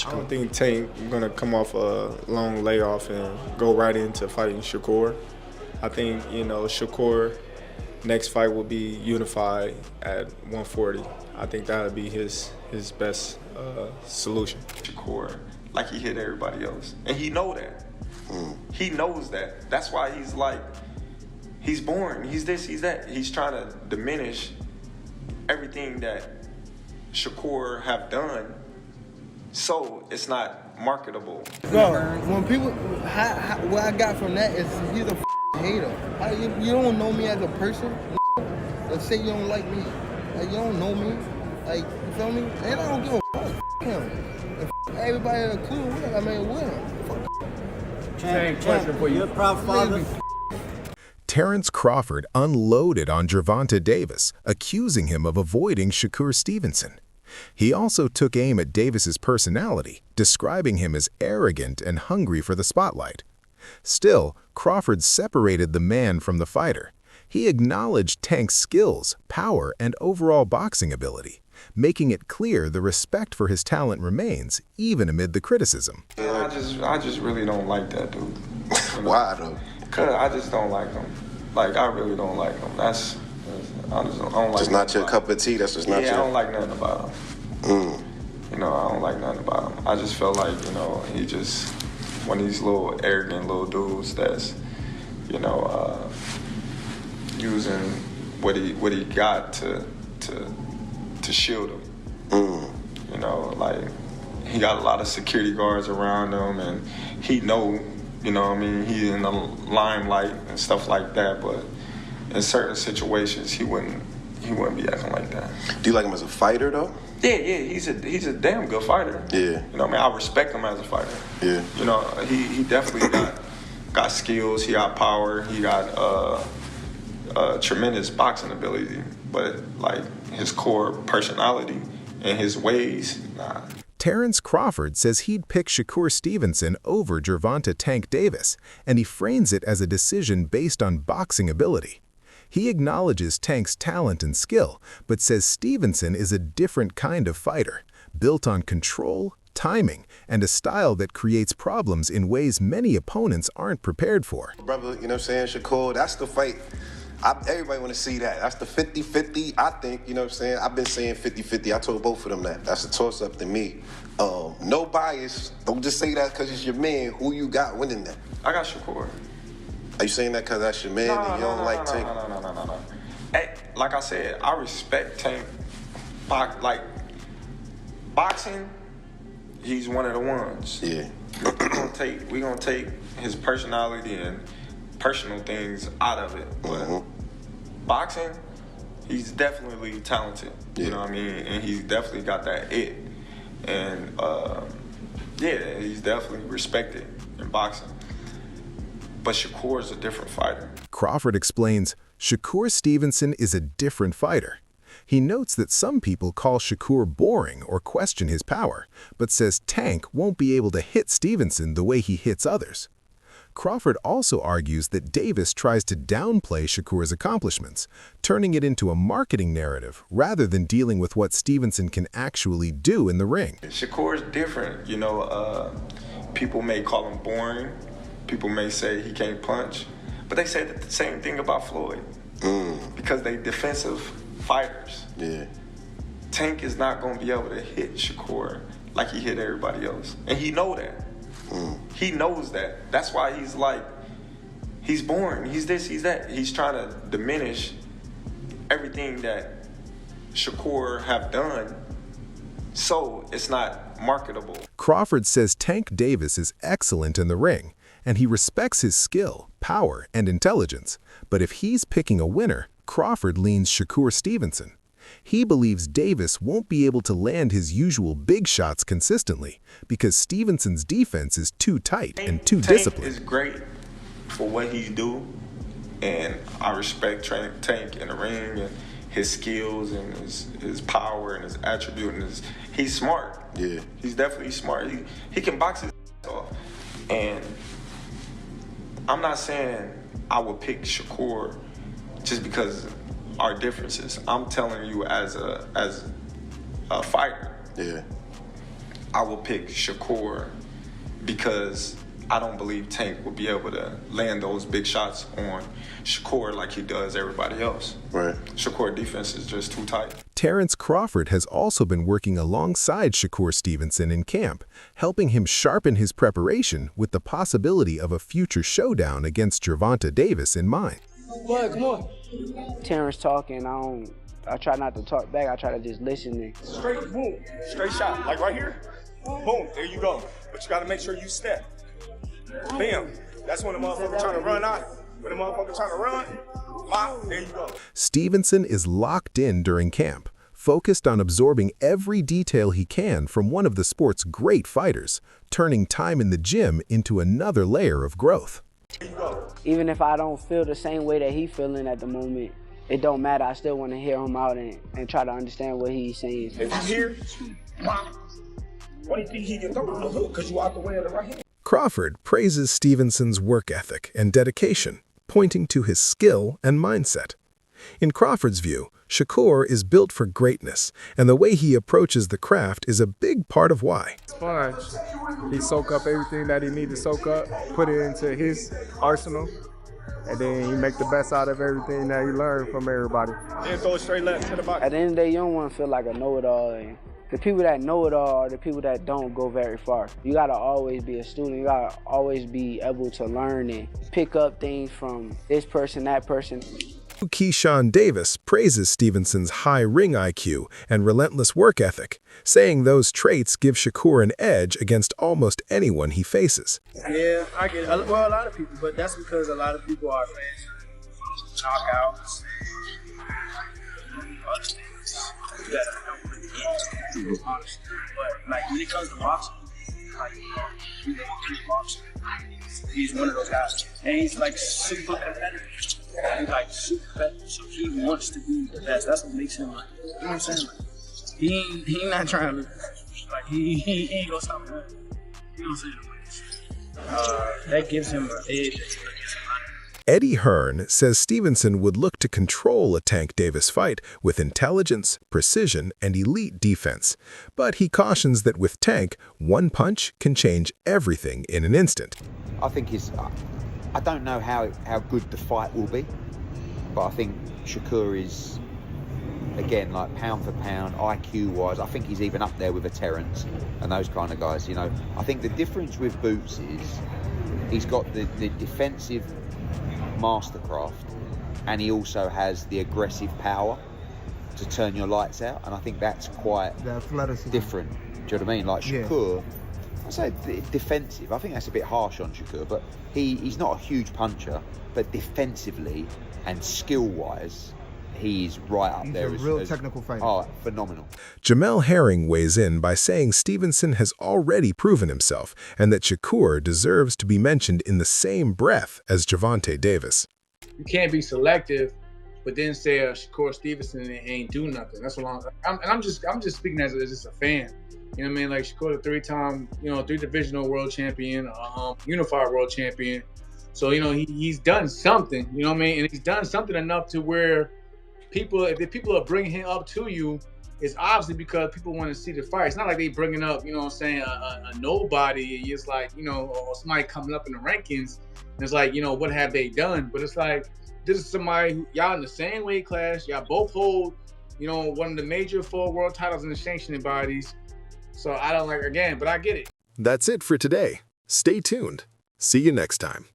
I think Tank going to come off a long layoff and go right into fighting Shakur. I think, Shakur next fight will be unified at 140. I think that would be his best solution. Shakur, like he hit everybody else. And he know that. He knows that. That's why he's like, he's boring. He's this, he's that. He's trying to diminish everything that Shakur have done, so it's not marketable. Bro, when people, what I got from that is he's a hater. You don't know me as a person. Let's say you don't like me. Like, you don't know me. Like, you feel me? And I don't give a fuck him. And everybody that's cool with him, with him. Tank, question for you. You're a proud father. Terence Crawford unloaded on Gervonta Davis, accusing him of avoiding Shakur Stevenson. He also took aim at Davis's personality, describing him as arrogant and hungry for the spotlight. Still, Crawford separated the man from the fighter. He acknowledged Tank's skills, power, and overall boxing ability, making it clear the respect for his talent remains, even amid the criticism. I just really don't like that dude. Why though? Cause I just don't like him. Like, I really don't like him. I don't like. Just not your cup of tea. That's just not your. Yeah, I don't like nothing about him. I don't like nothing about him. I just felt like, he just one of these little arrogant little dudes that's, using what he got to shield him. Like, he got a lot of security guards around him, and he know. He in the limelight and stuff like that, but in certain situations he wouldn't be acting like that. Do you like him as a fighter though? Yeah, he's a damn good fighter. Yeah. I respect him as a fighter. Yeah. He definitely got skills, he got power, he got tremendous boxing ability, but like his core personality and his ways, nah. Terence Crawford says he'd pick Shakur Stevenson over Gervonta Tank Davis, and he frames it as a decision based on boxing ability. He acknowledges Tank's talent and skill, but says Stevenson is a different kind of fighter, built on control, timing, and a style that creates problems in ways many opponents aren't prepared for. Brother, Shakur, that's the fight. Everybody want to see that. That's the 50-50. I think, I've been saying 50-50. I told both of them that. That's a toss-up to me. No bias. Don't just say that because it's your man. Who you got winning that? I got Shakur. Are you saying that because that's your man and you don't like Tank? No. Hey, like I said, I respect Tank. Like, boxing, he's one of the ones. Yeah. We're gonna take his personality and personal things out of it, but boxing, he's definitely talented. Yeah. You know what I mean? And he's definitely got that it, and he's definitely respected in boxing. But Shakur is a different fighter. Crawford explains, Shakur Stevenson is a different fighter. He notes that some people call Shakur boring or question his power, but says Tank won't be able to hit Stevenson the way he hits others. Crawford also argues that Davis tries to downplay Shakur's accomplishments, turning it into a marketing narrative rather than dealing with what Stevenson can actually do in the ring. Shakur's different. People may call him boring. People may say he can't punch. But they say the same thing about Floyd. Because they defensive fighters. Yeah. Tank is not going to be able to hit Shakur like he hit everybody else. And he know that. He knows that. That's why he's like, he's boring. He's this, he's that. He's trying to diminish everything that Shakur have done, so it's not marketable. Crawford says Tank Davis is excellent in the ring, and he respects his skill, power, and intelligence. But if he's picking a winner, Crawford leans Shakur Stevenson. He believes Davis won't be able to land his usual big shots consistently because Stevenson's defense is too tight and too disciplined. Tank is great for what he do, and I respect Tank in the ring and his skills and his power and his attribute and he's smart. Yeah. He's definitely smart. He can box his off. And I'm not saying I would pick Shakur just because our differences. I'm telling you as a fighter. Yeah. I will pick Shakur because I don't believe Tank will be able to land those big shots on Shakur like he does everybody else. Right. Shakur defense is just too tight. Terence Crawford has also been working alongside Shakur Stevenson in camp, helping him sharpen his preparation with the possibility of a future showdown against Gervonta Davis in mind. Come on. Terrence talking, I try not to talk back, I try to just listen. And Straight, boom, straight shot. Like right here, boom, there you go. But you gotta make sure you step. Bam. That's when the motherfucker trying to run out. When the motherfucker trying to run, bop, there you go. Stevenson is locked in during camp, focused on absorbing every detail he can from one of the sport's great fighters, turning time in the gym into another layer of growth. even if I don't feel the same way that he's feeling at the moment, it don't matter. I still want to hear him out and try to understand what he's saying. If you hear, what do you think he can throw the hook? Because you out the way of the right hand. Crawford praises Stevenson's work ethic and dedication, pointing to his skill and mindset. In Crawford's view, Shakur is built for greatness, and the way he approaches the craft is a big part of why. Sponge. He soak up everything that he needs to soak up, put it into his arsenal, and then he make the best out of everything that he learned from everybody. Then throw it straight left to the body. At the end of the day, you don't want to feel like a know-it-all. And the people that know it all are the people that don't go very far. You gotta always be a student. You gotta always be able to learn and pick up things from this person, that person. Keyshawn Davis praises Stevenson's high ring IQ and relentless work ethic, saying those traits give Shakur an edge against almost anyone he faces. Yeah, I get it. Well, a lot of people, but that's because a lot of people are fans of knockouts and other things that I don't really get into, honestly. But like when it comes to boxing, like he's a good boxer. He's one of those guys, and he's like super competitive. He's like super competitive, so he wants to be the best. That's what makes him like, you know what I'm saying? Like, he not trying to like he ain't gonna stop him. You know what I'm saying? That gives him an edge. Eddie Hearn says Stevenson would look to control a Tank Davis fight with intelligence, precision, and elite defense. But he cautions that with Tank, one punch can change everything in an instant. I think I don't know how good the fight will be, but I think Shakur is, again, like pound for pound, IQ-wise, I think he's even up there with a Terence and those kind of guys, you know. I think the difference with Boots is he's got the defensive mastercraft, and he also has the aggressive power to turn your lights out, and I think that's quite different. Do you know what I mean? Like Shakur, I say defensive. I think that's a bit harsh on Shakur, but he's not a huge puncher, but defensively and skill-wise, he's right up there. He's a real technical fighter. Oh, phenomenal. Jamel Herring weighs in by saying Stevenson has already proven himself and that Shakur deserves to be mentioned in the same breath as Gervonta Davis. You can't be selective, but then say Shakur Stevenson ain't do nothing. That's what I'm just speaking as just a fan. You know what I mean? Like Shakur, the three-time, three-divisional world champion, unified world champion. So he's done something. You know what I mean? And he's done something enough to where if the people are bringing him up to you, it's obviously because people want to see the fight. It's not like they bringing up, a nobody. It's like, or somebody coming up in the rankings. And it's like, what have they done? But it's like, this is somebody who, y'all in the same weight class. Y'all both hold, one of the major 4 world titles in the sanctioning bodies. So I don't but I get it. That's it for today. Stay tuned. See you next time.